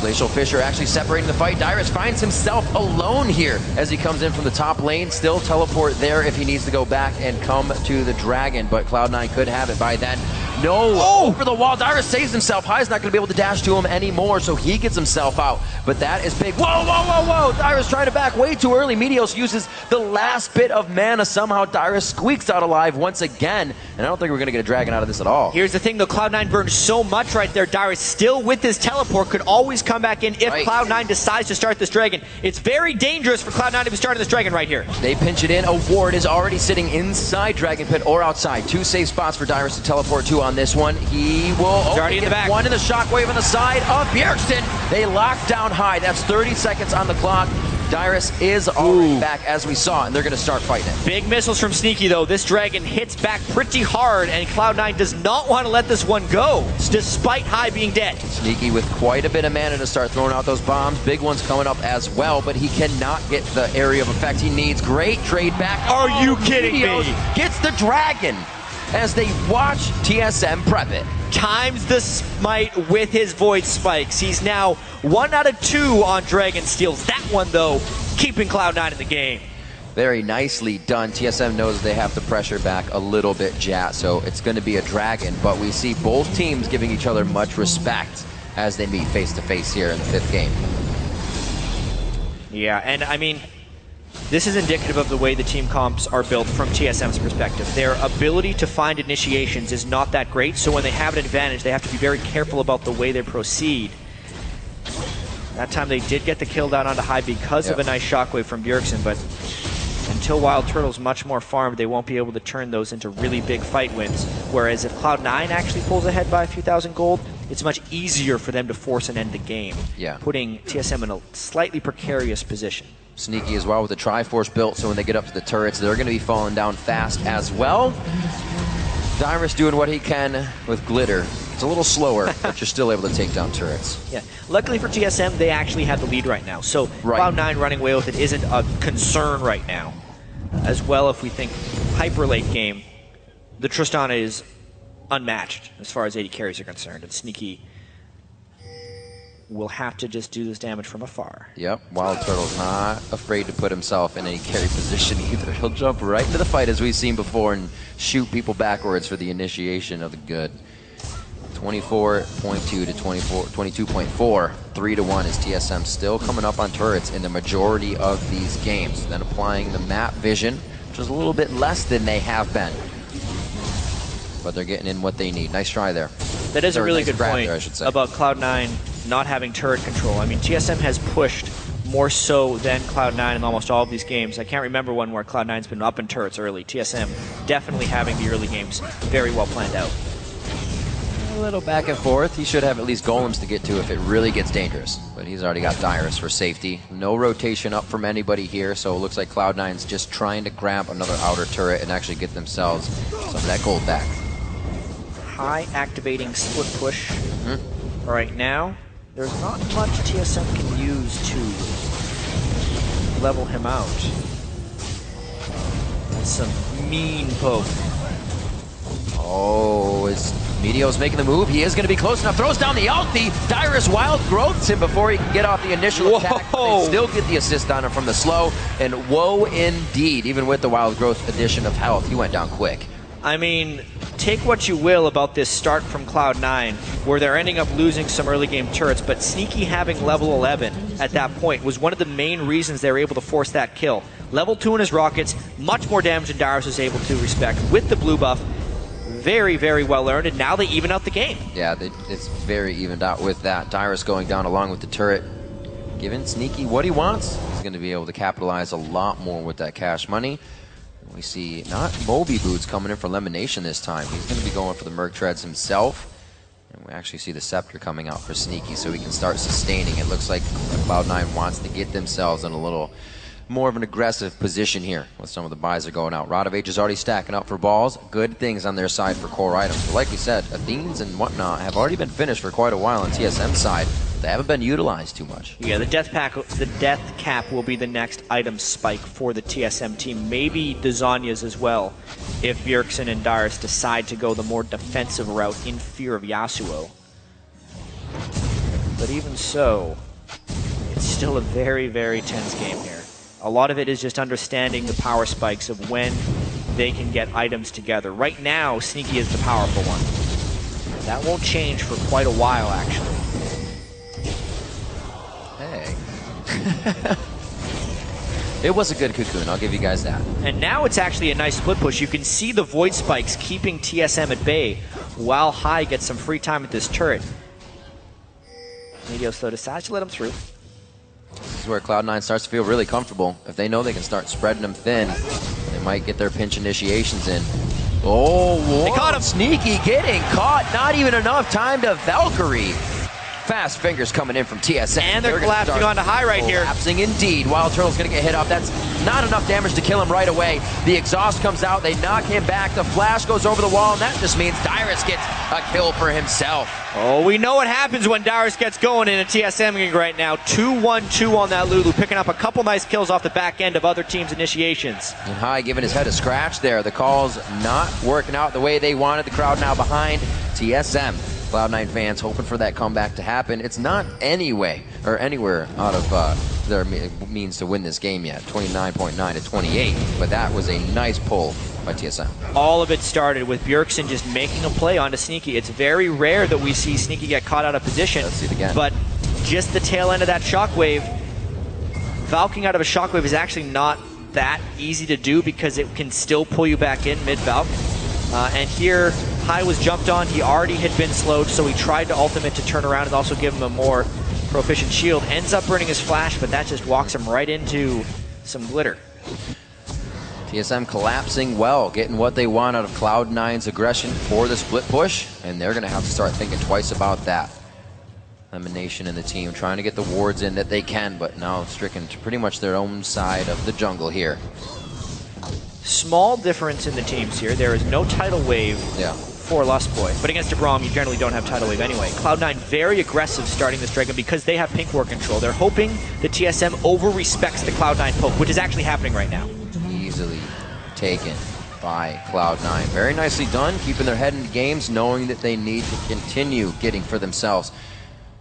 Glacial Fisher actually separating the fight. Dyrus finds himself alone here as he comes in from the top lane. Still teleport there if he needs to go back and come to the Dragon, but Cloud9 could have it by then. No, over the wall. Dyrus saves himself. High's not going to be able to dash to him anymore, so he gets himself out. But that is big. Whoa, whoa, whoa, whoa. Dyrus trying to back way too early. Meteos uses the last bit of mana. Somehow Dyrus squeaks out alive once again, and I don't think we're going to get a Dragon out of this at all. Here's the thing, though. Cloud9 burned so much right there. Dyrus still with his teleport could always come back in if Cloud9 decides to start this Dragon. It's very dangerous for Cloud9 to be starting this Dragon right here. They pinch it in. A ward is already sitting inside Dragon Pit or outside. Two safe spots for Dyrus to teleport to on this one. He will only get one in the shockwave on the side of Bjergsen. They lock down High. That's 30 seconds on the clock. Dyrus is already back as we saw, and they're going to start fighting it. Big missiles from Sneaky, though. This Dragon hits back pretty hard, and Cloud9 does not want to let this one go, despite High being dead. Sneaky with quite a bit of mana to start throwing out those bombs. Big ones coming up as well, but he cannot get the area of effect he needs. Great trade back. Are you kidding me? Gets the Dragon as they watch TSM prep it. Times the smite with his Void Spikes. He's now 1 out of 2 on Dragon Steals. That one, though, keeping Cloud9 in the game. Very nicely done. TSM knows they have to pressure back a little bit, Jat, so it's going to be a Dragon, but we see both teams giving each other much respect as they meet face-to-face here in the 5th game. Yeah, and I mean, this is indicative of the way the team comps are built from TSM's perspective. Their ability to find initiations is not that great, so when they have an advantage, they have to be very careful about the way they proceed. That time they did get the kill down onto High because of a nice shockwave from Bjergsen, but until Wild Turtle's much more farmed, they won't be able to turn those into really big fight wins. Whereas if Cloud9 actually pulls ahead by a few thousand gold, it's much easier for them to force and end the game, putting TSM in a slightly precarious position. Sneaky as well with the Triforce built, so when they get up to the turrets, they're going to be falling down fast as well. Dyrus doing what he can with glitter. It's a little slower, but you're still able to take down turrets. Yeah. Luckily for TSM, they actually have the lead right now, so Cloud9 running away with it isn't a concern right now. As well, if we think hyper late game, the Tristana is unmatched as far as AD carries are concerned, and Sneaky will have to just do this damage from afar. Yep, Wild Turtle's not afraid to put himself in any carry position either. He'll jump right into the fight as we've seen before and shoot people backwards for the initiation of the good. 24.2 to 22.4, 3-1 is TSM still coming up on turrets in the majority of these games. Then applying the map vision, which is a little bit less than they have been. But they're getting in what they need. Nice try there. That is a really good point about Cloud9 not having turret control. I mean, TSM has pushed more so than Cloud9 in almost all of these games. I can't remember one where Cloud9's been up in turrets early. TSM definitely having the early games very well planned out. A little back and forth. He should have at least golems to get to if it really gets dangerous. But he's already got Dyrus for safety. No rotation up from anybody here, so it looks like Cloud9's just trying to grab another outer turret and actually get themselves some of that gold back. High activating split push right now. There's not much TSM can use to level him out. That's some mean poke. Oh, is Meteos making the move? He is going to be close enough. Throws down the ulti. Dyrus wild growths him before he can get off the initial attack. They still get the assist on him from the slow. And whoa indeed, even with the wild growth addition of health, he went down quick. I mean, take what you will about this start from Cloud9, where they're ending up losing some early game turrets, but Sneaky having level 11 at that point was one of the main reasons they were able to force that kill. Level 2 in his rockets, much more damage than Dyrus was able to respect with the blue buff. Very, very well earned, and now they even out the game. Yeah, it's very evened out with that. Dyrus going down along with the turret, giving Sneaky what he wants. He's going to be able to capitalize a lot more with that cash money. We see not Moby Boots coming in for elimination this time. He's going to be going for the Merc Treads himself. And we actually see the Scepter coming out for Sneaky so he can start sustaining. It looks like Cloud9 wants to get themselves in a little more of an aggressive position here with some of the buys are going out. Rod of Age is already stacking up for balls. Good things on their side for core items. But like we said, Athenes and whatnot have already been finished for quite a while on TSM side. They haven't been utilized too much. Yeah, the death cap will be the next item spike for the TSM team. Maybe Dazania's as well, if Bjergsen and Darius decide to go the more defensive route in fear of Yasuo. But even so, it's still a very, very tense game here. A lot of it is just understanding the power spikes of when they can get items together. Right now, Sneaky is the powerful one. That won't change for quite a while, actually. Hey. It was a good cocoon, I'll give you guys that. And now it's actually a nice split push. You can see the Void Spikes keeping TSM at bay while High gets some free time at this turret. Meteos, though, decides to let him through. This is where Cloud9 starts to feel really comfortable. If they know they can start spreading them thin, they might get their pinch initiations in. Oh, whoa. They caught him. Sneaky getting caught. Not even enough time to Valkyrie. Fast fingers coming in from TSM. And they're collapsing onto High right here. Collapsing indeed. Wild Turtle's going to get hit up. That's not enough damage to kill him right away. The exhaust comes out. They knock him back. The flash goes over the wall, and that just means Darius gets a kill for himself. Oh, we know what happens when Darius gets going in a TSM game right now. 2-1-2 on that Lulu, picking up a couple nice kills off the back end of other teams' initiations. And High giving his head a scratch there. The call's not working out the way they wanted. The crowd now behind TSM. Cloud9 fans hoping for that comeback to happen. It's not anywhere out of their means to win this game yet. 29.9 to 28, but that was a nice pull by TSM. All of it started with Bjergsen just making a play onto Sneaky. It's very rare that we see Sneaky get caught out of position. Let's see it again. But just the tail end of that shockwave, Valking out of a shockwave is actually not that easy to do because it can still pull you back in mid-Valk. And here, High was jumped on. He already had been slowed, so he tried to ultimate to turn around and also give him a more proficient shield. Ends up burning his flash, but that just walks him right into some glitter. TSM collapsing well, getting what they want out of Cloud9's aggression for the split push, and they're going to have to start thinking twice about that. Elimination in the team, trying to get the wards in that they can, but now stricken to pretty much their own side of the jungle here. Small difference in the teams here. There is no tidal wave for Lustboy, but against DeGrom, you generally don't have tidal wave anyway. Cloud9 very aggressive starting this dragon because they have pink war control. They're hoping the TSM over-respects the Cloud9 poke, which is actually happening right now. Easily taken by Cloud9. Very nicely done, keeping their head in games, knowing that they need to continue getting for themselves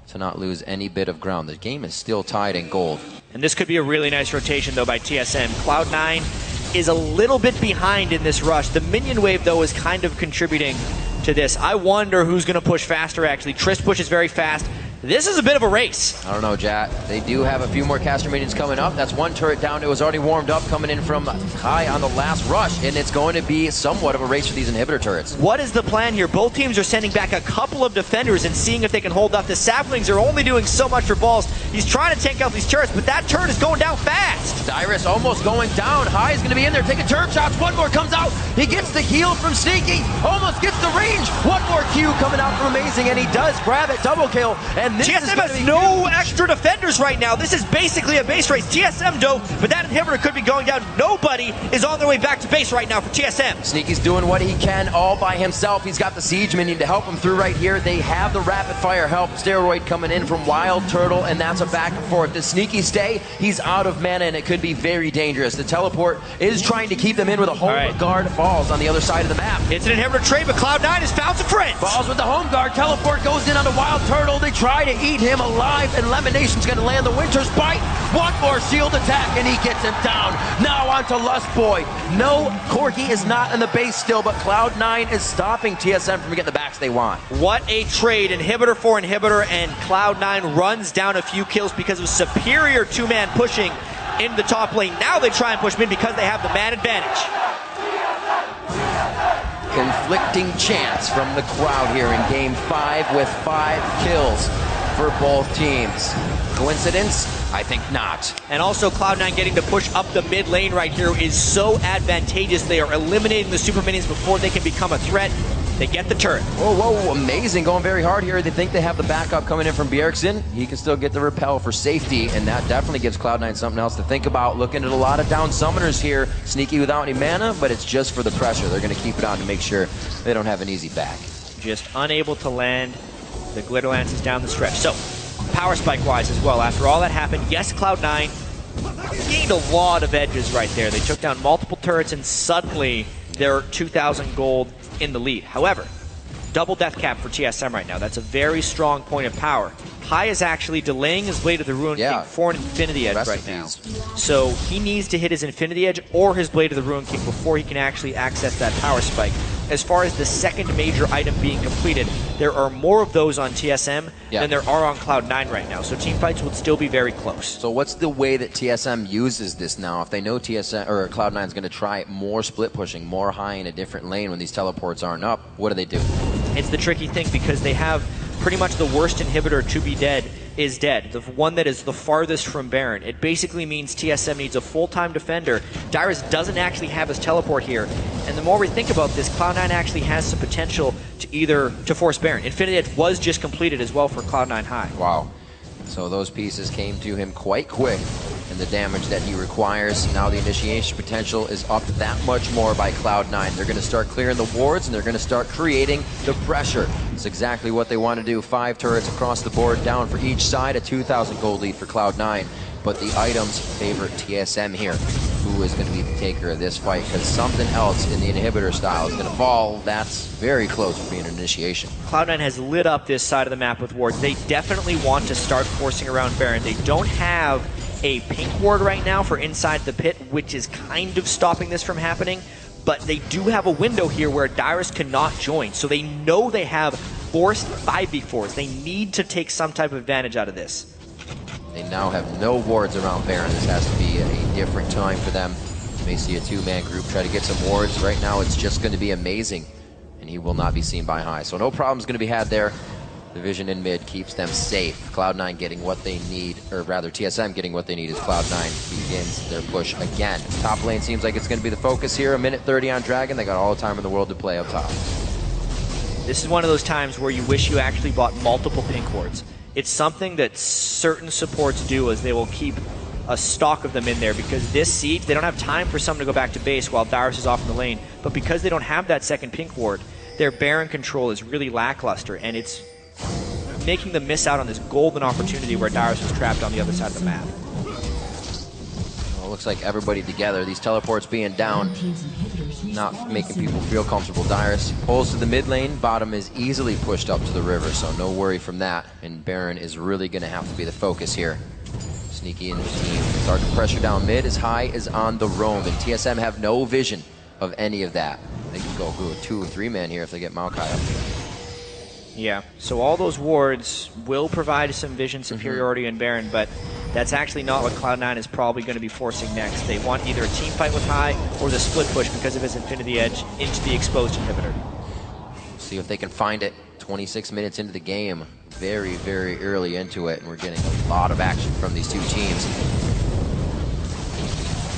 to not lose any bit of ground. The game is still tied in gold. And this could be a really nice rotation, though, by TSM. Cloud9 is a little bit behind in this rush. The minion wave, though, is kind of contributing to this. I wonder who's going to push faster, actually. Trist pushes very fast. This is a bit of a race. I don't know, Jat. They do have a few more caster minions coming up. That's one turret down. It was already warmed up coming in from High on the last rush, and it's going to be somewhat of a race for these inhibitor turrets. What is the plan here? Both teams are sending back a couple of defenders and seeing if they can hold up. The Saplings are only doing so much for balls. He's trying to tank out these turrets, but that turret is going down fast. Darius almost going down. High is going to be in there taking turret shots. One more comes out. He gets the heal from Sneaky. Almost gets the range. One more Q coming out from Amazing, and he does grab it. Double kill. And this TSM has no extra defenders right now. This is basically a base race. TSM dope, but that inhibitor could be going down. Nobody is on their way back to base right now for TSM. Sneaky's doing what he can all by himself. He's got the siege minion to help him through right here. They have the rapid fire help. Steroid coming in from Wild Turtle, and that's a back and forth. Does Sneaky stay? He's out of mana, and it could be very dangerous. The teleport is trying to keep them in with a home guard. Falls on the other side of the map. It's an inhibitor trade, but Cloud9 has found some friends. Falls with the home guard. Teleport goes in on the Wild Turtle. They try to eat him alive, and Lemonation's going to land the Winter's Bite. One more shield attack, and he gets him down. Now onto Lustboy. No, Corki is not in the base still, but Cloud9 is stopping TSM from getting the backs they want. What a trade. Inhibitor for inhibitor, and Cloud9 runs down a few kills because of superior two-man pushing in the top lane. Now they try and push mid because they have the man advantage. Conflicting chants from the crowd here in Game 5 with 5 kills for both teams. Coincidence? I think not. And also Cloud9 getting to push up the mid lane right here is so advantageous. They are eliminating the super minions before they can become a threat. They get the turret. Whoa, whoa, amazing. Going very hard here. They think they have the backup coming in from Bjergsen. He can still get the repel for safety, and that definitely gives Cloud9 something else to think about. Looking at a lot of down summoners here. Sneaky without any mana, but it's just for the pressure. They're going to keep it on to make sure they don't have an easy back. Just unable to land. The Glitter Lance is down the stretch. So, power spike-wise as well. After all that happened, yes, Cloud9 gained a lot of edges right there. They took down multiple turrets, and suddenly they're 2,000 gold in the lead. However, double death cap for TSM right now. That's a very strong point of power. High is actually delaying his Blade of the Ruin King for an Infinity Edge right now. So he needs to hit his Infinity Edge or his Blade of the Ruin King before he can actually access that power spike. As far as the second major item being completed, there are more of those on TSM than there are on Cloud9 right now. So teamfights would still be very close. So what's the way that TSM uses this now? If they know TSM or Cloud9 is going to try more split pushing, more high in a different lane when these teleports aren't up, what do they do? It's the tricky thing because they have pretty much the worst inhibitor to be dead is dead. The one that is the farthest from Baron. It basically means TSM needs a full-time defender. Dyrus doesn't actually have his teleport here. And the more we think about this, Cloud9 actually has some potential to force Baron. Infinity Edge was just completed as well for Cloud9 High. Wow. So those pieces came to him quite quick, and the damage that he requires. Now the initiation potential is up that much more by Cloud9. They're going to start clearing the wards, and they're going to start creating the pressure. It's exactly what they want to do. 5 turrets across the board, down for each side, a 2,000 gold lead for Cloud9. But the items favor TSM here. Who is going to be the taker of this fight? Because something else in the inhibitor style is going to fall. That's very close to being an initiation. Cloud9 has lit up this side of the map with wards. They definitely want to start forcing around Baron. They don't have a pink ward right now for inside the pit, which is kind of stopping this from happening. But they do have a window here where Dyrus cannot join. So they know they have forced 5v4s. They need to take some type of advantage out of this. They now have no wards around Baron. This has to be a different time for them. You may see a 2-man group try to get some wards. Right now it's just going to be amazing, and he will not be seen by High. So no problems going to be had there. The vision in mid keeps them safe. Cloud9 getting what they need, or rather TSM getting what they need as Cloud9 begins their push again. Top lane seems like it's going to be the focus here. 1:30 on Dragon. They got all the time in the world to play up top. This is one of those times where you wish you actually bought multiple pink wards. It's something that certain supports do, as they will keep a stock of them in there, because this siege, they don't have time for someone to go back to base while Dyrus is off in the lane. But because they don't have that second pink ward, their Baron control is really lackluster, and it's making them miss out on this golden opportunity where Dyrus was trapped on the other side of the map. Well, it looks like everybody together. These teleports being down, not making people feel comfortable. Dyrus pulls to the mid lane. Bottom is easily pushed up to the river, so no worry from that. And Baron is really going to have to be the focus here. Sneaky in the team. Start to pressure down mid. As High is on the roam, and TSM have no vision of any of that. They can go a 2 or 3 man here if they get Maokai up here. Yeah, so all those wards will provide some vision superiority in Baron, but that's actually not what Cloud9 is probably going to be forcing next. They want either a team fight with High or the split push because of his Infinity Edge into the exposed inhibitor. See if they can find it. 26 minutes into the game. Very, very early into it, and we're getting a lot of action from these two teams.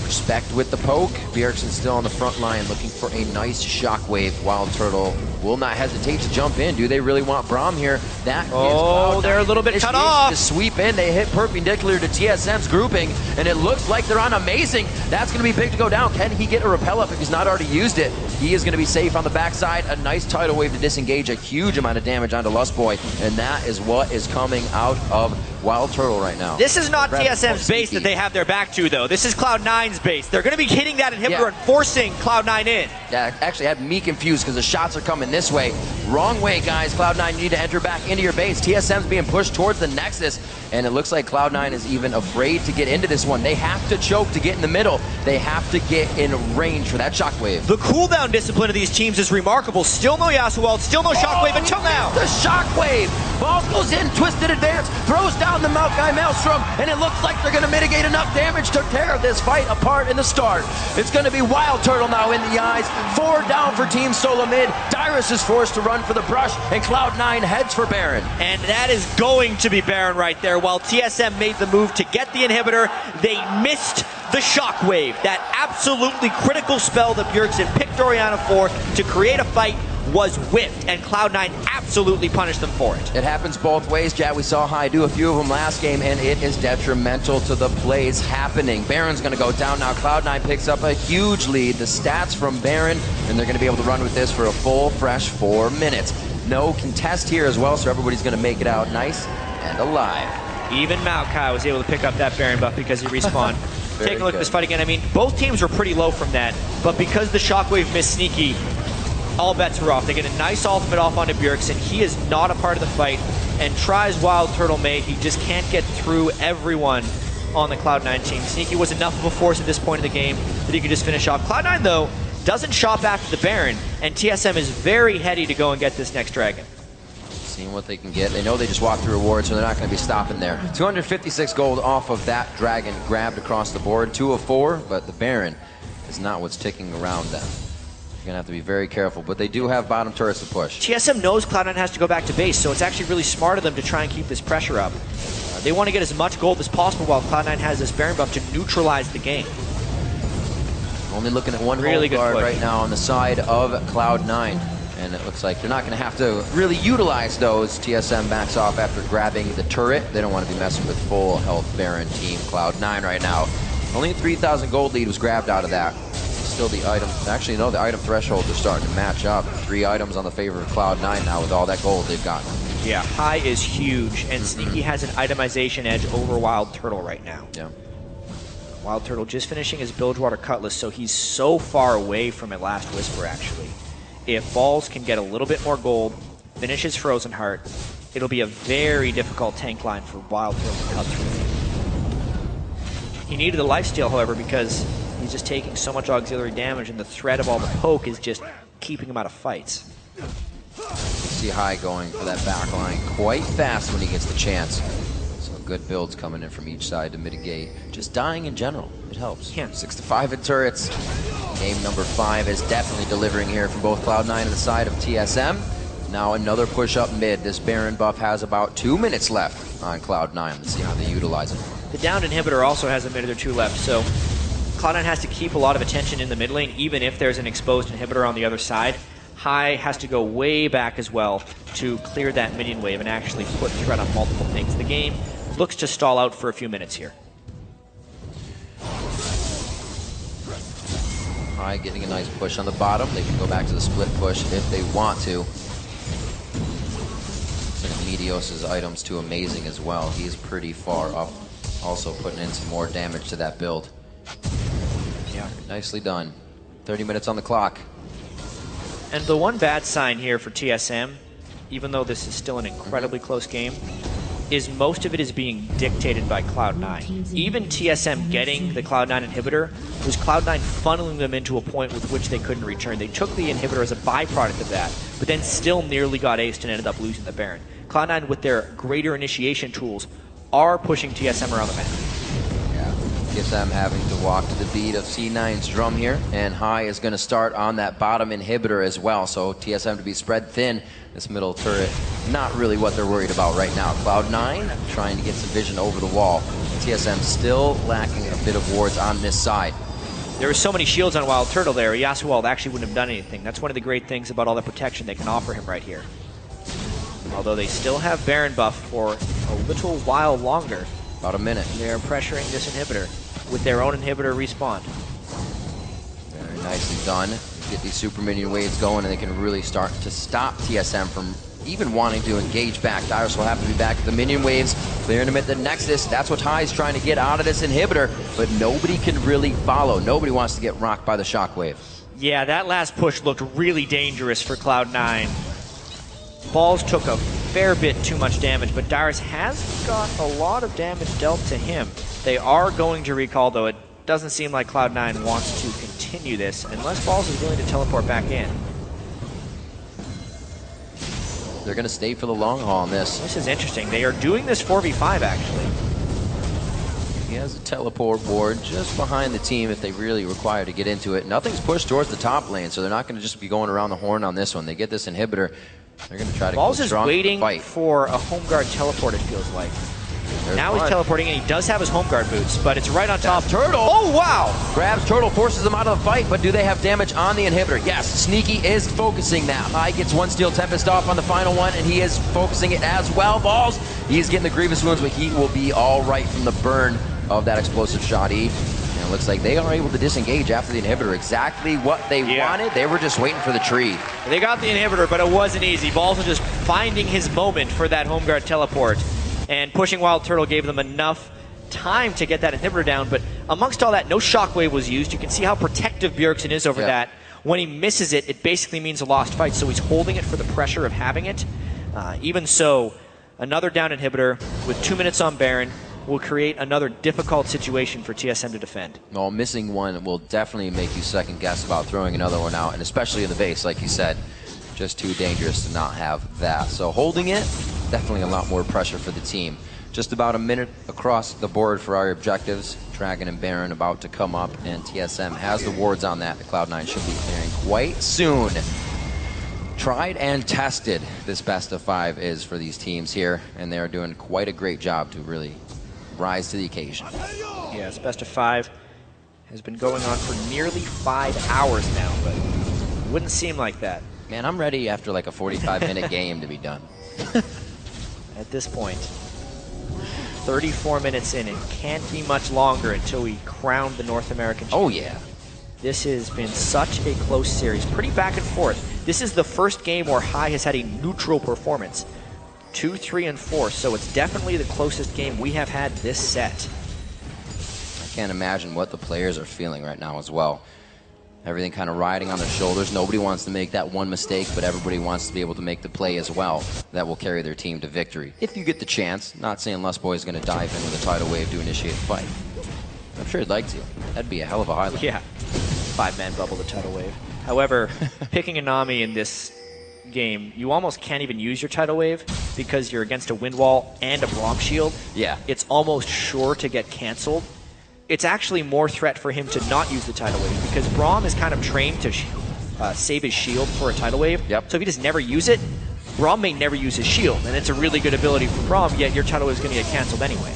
Respect with the poke. Bjergsen still on the front line looking for a nice shockwave. Wild Turtle will not hesitate to jump in. Do they really want Braum here? That is they're a little bit cut off. To sweep in. They hit perpendicular to TSM's grouping, and it looks like they're on Amazing. That's going to be big to go down. Can he get a repel up if he's not already used it? He is going to be safe on the backside. A nice tidal wave to disengage a huge amount of damage onto Lustboy, and that is what is coming out of Wild Turtle right now. This is not TSM's base that they have their back to, though. This is Cloud9's base. They're going to be hitting that inhibitor and forcing Cloud9 in. Yeah, actually had me confused because the shots are coming this way. Wrong way, guys. Cloud9 need to enter back into your base. TSM's being pushed towards the Nexus, and it looks like Cloud9 is even afraid to get into this one. They have to choke to get in the middle. They have to get in range for that shockwave. The cooldown discipline of these teams is remarkable. Still no Yasuo, still no shockwave until now. The shockwave! Ball goes in, twisted advance, throws down the Maokai Maelstrom, and it looks like they're going to mitigate enough damage to tear this fight apart in the start. It's going to be Wild Turtle now in the eyes. 4 down for Team Solomid. Dyrus is forced to run for the brush, and Cloud9 heads for Baron. And that is going to be Baron right there. While TSM made the move to get the inhibitor, they missed the shockwave. That absolutely critical spell that Bjergsen picked Orianna for to create a fight was whipped, and Cloud9 absolutely punished them for it. It happens both ways, Jad. We saw High do a few of them last game, and it is detrimental to the plays happening. Baron's going to go down now. Cloud9 picks up a huge lead. The stats from Baron, and they're going to be able to run with this for a full, fresh 4 minutes. No contest here as well, so everybody's going to make it out nice and alive. Even Maokai was able to pick up that Baron buff because he respawned. Take a look at this fight again. I mean, both teams were pretty low from that, but because the Shockwave missed Sneaky, all bets were off. They get a nice ultimate off onto Bjergsen. He is not a part of the fight and tries Wild Turtle Mate. He just can't get through everyone on the Cloud9 team. Sneaky was enough of a force at this point in the game that he could just finish off. Cloud9, though, doesn't shop after the Baron, and TSM is very heady to go and get this next dragon. Seeing what they can get. They know they just walked through rewards, so they're not going to be stopping there. 256 gold off of that dragon grabbed across the board. 2 of 4, but the Baron is not what's ticking around them. You're going to have to be very careful, but they do have bottom turrets to push. TSM knows Cloud9 has to go back to base, so it's actually really smart of them to try and keep this pressure up. They want to get as much gold as possible while Cloud9 has this Baron buff to neutralize the game. Only looking at one really good guard right now on the side of Cloud9. And it looks like they're not going to have to really utilize those. TSM backs off after grabbing the turret. They don't want to be messing with full health Baron team Cloud9 right now. Only a 3,000 gold lead was grabbed out of that. Still the item, actually no, the item thresholds are starting to match up. 3 items on the favor of Cloud9 now with all that gold they've gotten. Yeah, high is huge, and Sneaky has an itemization edge over Wild Turtle right now. Yeah. Wild Turtle just finishing his Bilgewater Cutlass, so he's so far away from a Last Whisper, actually. If Balls can get a little bit more gold, finish his Frozen Heart, it'll be a very difficult tank line for Wild Turtle to cut through. He needed the lifesteal, however, because he's just taking so much auxiliary damage, and the threat of all the poke is just keeping him out of fights. You see High going for that back line quite fast when he gets the chance. So good builds coming in from each side to mitigate. Just dying in general, it helps. Yeah. 6 to 5 in turrets. Game number 5 is definitely delivering here from both Cloud9 and the side of TSM. Now another push up mid. This Baron buff has about 2 minutes left on Cloud9. Let's see how they utilize it. The downed inhibitor also has a minute or 2 left, so Cloud9 has to keep a lot of attention in the mid lane, even if there's an exposed inhibitor on the other side. High has to go way back as well to clear that minion wave and actually put threat on multiple things. The game looks to stall out for a few minutes here. High getting a nice push on the bottom. They can go back to the split push if they want to. Looks like Meteos' items too amazing as well. He's pretty far up. Also putting in some more damage to that build. Yeah. Nicely done. 30 minutes on the clock. And the one bad sign here for TSM, even though this is still an incredibly close game, is most of it is being dictated by Cloud9. Even TSM getting the Cloud9 inhibitor was Cloud9 funneling them into a point with which they couldn't return. They took the inhibitor as a byproduct of that, but then still nearly got aced and ended up losing the Baron. Cloud9, with their greater initiation tools, are pushing TSM around the map. TSM having to walk to the beat of C9's drum here, and High is going to start on that bottom inhibitor as well, so TSM to be spread thin. This middle turret, not really what they're worried about right now. Cloud9 trying to get some vision over the wall. TSM still lacking a bit of wards on this side. There were so many shields on Wild Turtle there, Yasuo actually wouldn't have done anything. That's one of the great things about all the protection they can offer him right here. Although they still have Baron buff for a little while longer. About a minute. They're pressuring this inhibitor with their own inhibitor respawn. Very nicely done. Get these super minion waves going, and they can really start to stop TSM from even wanting to engage back. Dyrus will have to be back at the minion waves, clearing them at the Nexus. That's what High's trying to get out of this inhibitor, but nobody can really follow. Nobody wants to get rocked by the shockwave. Yeah, that last push looked really dangerous for Cloud9. Balls took a fair bit too much damage, but Dyrus has got a lot of damage dealt to him. They are going to recall, though. It doesn't seem like Cloud9 wants to continue this unless Balls is willing to teleport back in. They're going to stay for the long haul on this. This is interesting. They are doing this 4v5, actually. He has a teleport ward just behind the team if they really require to get into it. Nothing's pushed towards the top lane, so they're not going to just be going around the horn on this one. They get this inhibitor. They're going to try to Balls go strong is waiting fight. for a home guard teleport, it feels like. There's now one. he's teleporting, and he does have his home guard boots, but it's right on top. Turtle! Oh, wow! Grabs Turtle, forces him out of the fight, but do they have damage on the inhibitor? Yes, Sneaky is focusing that. High gets one Steel Tempest off on the final one, and he is focusing it as well. Balls, he's getting the Grievous Wounds, but he will be all right from the burn of that explosive shot E. And it looks like they are able to disengage after the inhibitor. Exactly what they wanted. They were just waiting for the tree. They got the inhibitor, but it wasn't easy. Balls was just finding his moment for that home guard teleport. And pushing Wild Turtle gave them enough time to get that inhibitor down, but amongst all that, no shockwave was used. You can see how protective Bjergsen is over that. When he misses it, it basically means a lost fight, so he's holding it for the pressure of having it. Even so, another down inhibitor with 2 minutes on Baron will create another difficult situation for TSM to defend. Well, missing one will definitely make you second guess about throwing another one out, and especially in the base, like you said. Just too dangerous to not have that. So holding it, definitely a lot more pressure for the team. Just about a minute across the board for our objectives. Dragon and Baron about to come up, and TSM has the wards on that. The Cloud9 should be clearing quite soon. Tried and tested this best of 5 is for these teams here, and they are doing quite a great job to really rise to the occasion. Yeah, this best of 5 has been going on for nearly 5 hours now, but it wouldn't seem like that. Man, I'm ready after like a 45-minute game to be done. At this point, 34 minutes in, it can't be much longer until we crown the North American champion. Oh, yeah. This has been such a close series, pretty back and forth. This is the first game where High has had a neutral performance. 2, 3, and 4, so it's definitely the closest game we have had this set. I can't imagine what the players are feeling right now as well. Everything kind of riding on their shoulders. Nobody wants to make that one mistake, but everybody wants to be able to make the play as well that will carry their team to victory. If you get the chance, not saying Lustboy is going to dive in with a tidal wave to initiate the fight. I'm sure he'd like to. That'd be a hell of a highlight. Yeah, 5-man bubble the tidal wave. However, picking a Nami in this game, you almost can't even use your tidal wave because you're against a wind wall and a Braum shield. Yeah. It's almost sure to get canceled. It's actually more threat for him to not use the tidal wave because Braum is kind of trained to save his shield for a tidal wave. Yep. So if he just never use it, Braum may never use his shield, and it's a really good ability for Braum, yet your tidal wave is going to get canceled anyway.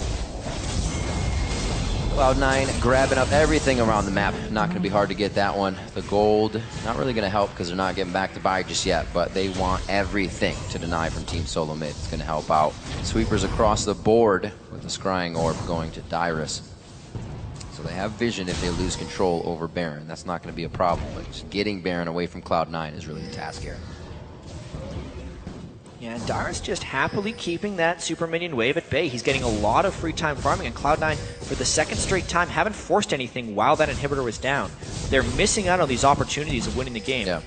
Cloud9 grabbing up everything around the map. Not going to be hard to get that one. The gold, not really going to help because they're not getting back to buy just yet, but they want everything to deny from Team Solomid. It's going to help out. Sweepers across the board with the Scrying Orb going to Dyrus. So they have vision if they lose control over Baron. That's not going to be a problem, but just getting Baron away from Cloud9 is really the task here. Yeah, and Dyrus just happily keeping that super minion wave at bay. He's getting a lot of free time farming, and Cloud9, for the second straight time, haven't forced anything while that inhibitor was down. They're missing out on these opportunities of winning the game. Yeah.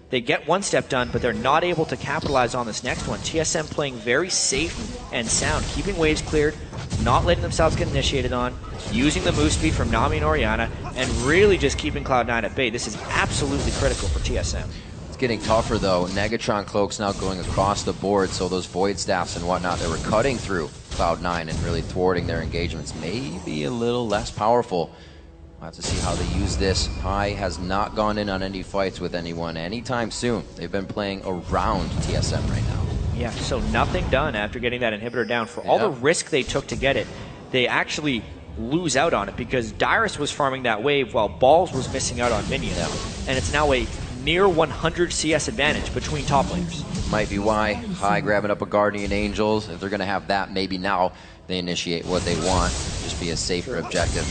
They get one step done, but they're not able to capitalize on this next one. TSM playing very safe and sound, keeping waves cleared, not letting themselves get initiated on, using the move speed from Nami and Orianna, and really just keeping Cloud9 at bay. This is absolutely critical for TSM. Getting tougher though. Negatron Cloaks now going across the board, so those Void Staffs and whatnot that were cutting through Cloud9 and really thwarting their engagements may be a little less powerful. We'll have to see how they use this. High has not gone in on any fights with anyone anytime soon. They've been playing around TSM right now. Yeah, so nothing done after getting that inhibitor down. For all the risk they took to get it, they actually lose out on it because Dyrus was farming that wave while Balls was missing out on minions. And it's now a near 100 CS advantage between top laners. Might be why High grabbing up a Guardian Angels. If they're going to have that, maybe now they initiate what they want. Just be a safer objective.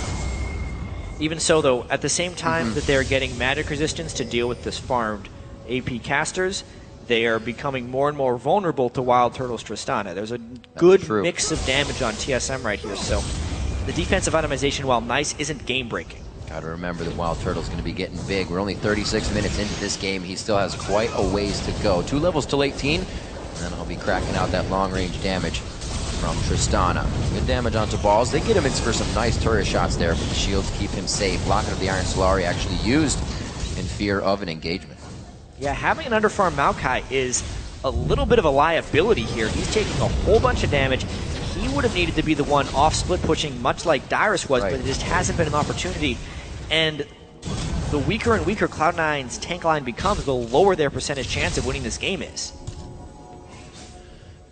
Even so, though, at the same time that they're getting magic resistance to deal with this farmed AP casters, they are becoming more and more vulnerable to Wild Turtle's Tristana. There's a good mix of damage on TSM right here, so the defensive itemization, while nice, isn't game-breaking. Got to remember that Wild Turtle's going to be getting big. We're only 36 minutes into this game. He still has quite a ways to go. 2 levels till 18, and then he'll be cracking out that long-range damage from Tristana. Good damage onto Balls. They get him in for some nice turret shots there, but the shields keep him safe. Locket of the Iron Solari actually used in fear of an engagement. Yeah, having an underfarm Maokai is a little bit of a liability here. He's taking a whole bunch of damage. He would have needed to be the one off split pushing, much like Dyrus was, but it just hasn't been an opportunity. And the weaker and weaker Cloud9's tank line becomes, the lower their percentage chance of winning this game is.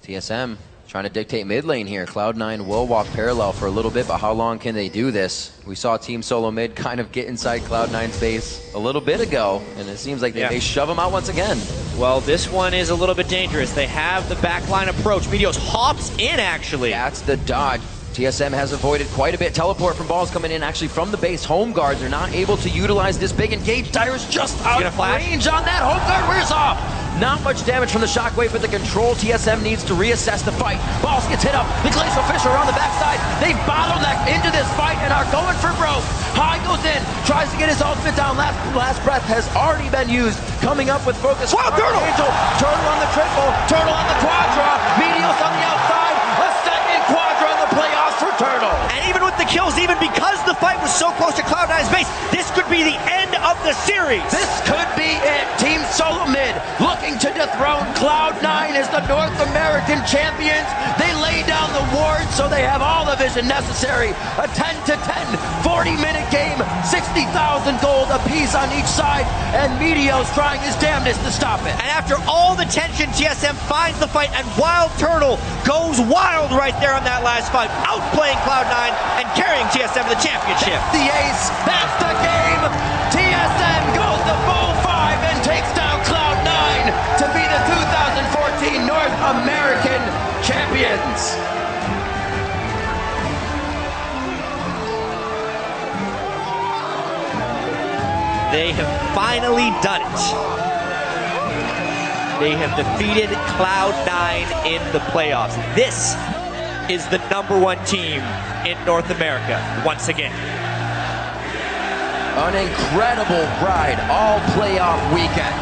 TSM trying to dictate mid lane here. Cloud9 will walk parallel for a little bit, but how long can they do this? We saw Team Solomid kind of get inside Cloud9's base a little bit ago, and it seems like they may shove them out once again. Well, this one is a little bit dangerous. They have the backline approach. Meteos hops in, actually. That's the dodge. TSM has avoided quite a bit. Teleport from Balls coming in actually from the base. Home guards are not able to utilize this big engage. Dyrus just out of range on that. Home guard wears off. Not much damage from the shockwave, but the control TSM needs to reassess the fight. Balls gets hit up. The Glacial Fisher on the backside. They bottleneck into this fight and are going for broke. High goes in, tries to get his ultimate down. Last breath has already been used. Coming up with focus. Wow, Turtle! Angel, Turtle on the triple, Turtle on the quadra, Meteos on the outside. A second quadra in the playoffs for Turtle. And even with the kills, even because the fight was so close to Cloud9's base, this could be the end of the series. This could be it. Team Solomid looking to dethrone Cloud9 as the North American champions. They lay down the ward, so they have all the vision necessary. A 10-10, 40-minute game, 60,000 gold apiece on each side, and Meteos trying his damnedest to stop it. And after all the tension, TSM finds the fight, and Wild Turtle goes wild right there on that last fight, outplaying Cloud9 and carrying TSM to the championship. That's the ace. That's the game. TSM goes the full 5 and takes down Cloud9 to be the 2014 North American champions. They have finally done it. They have defeated Cloud9 in the playoffs. This is the #1 team in North America once again. An incredible ride all playoff weekend.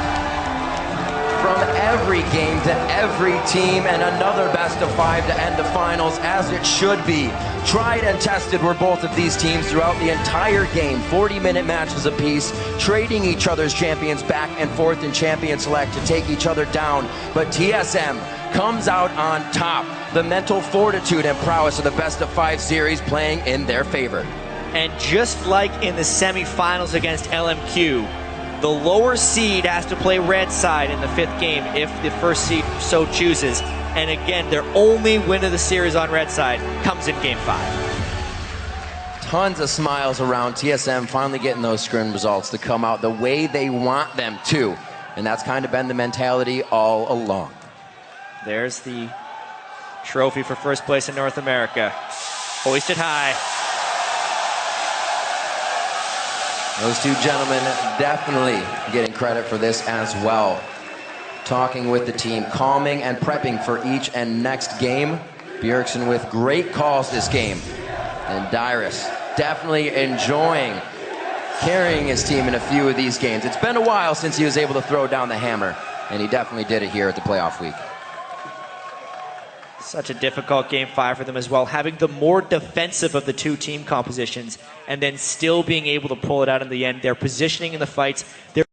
From every game to every team, and another best of 5 to end the finals, as it should be. Tried and tested were both of these teams throughout the entire game. 40-minute matches apiece, trading each other's champions back and forth in Champion Select to take each other down. But TSM comes out on top. The mental fortitude and prowess of the best of 5 series playing in their favor. And just like in the semifinals against LMQ, the lower seed has to play red side in the 5th game if the first seed so chooses. And again, their only win of the series on red side comes in game 5. Tons of smiles around TSM finally getting those scrim results to come out the way they want them to. And that's kind of been the mentality all along. There's the trophy for first place in North America. Hoisted high. Those two gentlemen definitely getting credit for this as well. Talking with the team, calming and prepping for each and next game. Bjergsen with great calls this game. And Dyrus definitely enjoying carrying his team in a few of these games. It's been a while since he was able to throw down the hammer, and he definitely did it here at the playoff week. Such a difficult game 5 for them as well, having the more defensive of the two team compositions and then still being able to pull it out in the end. Their positioning in the fights,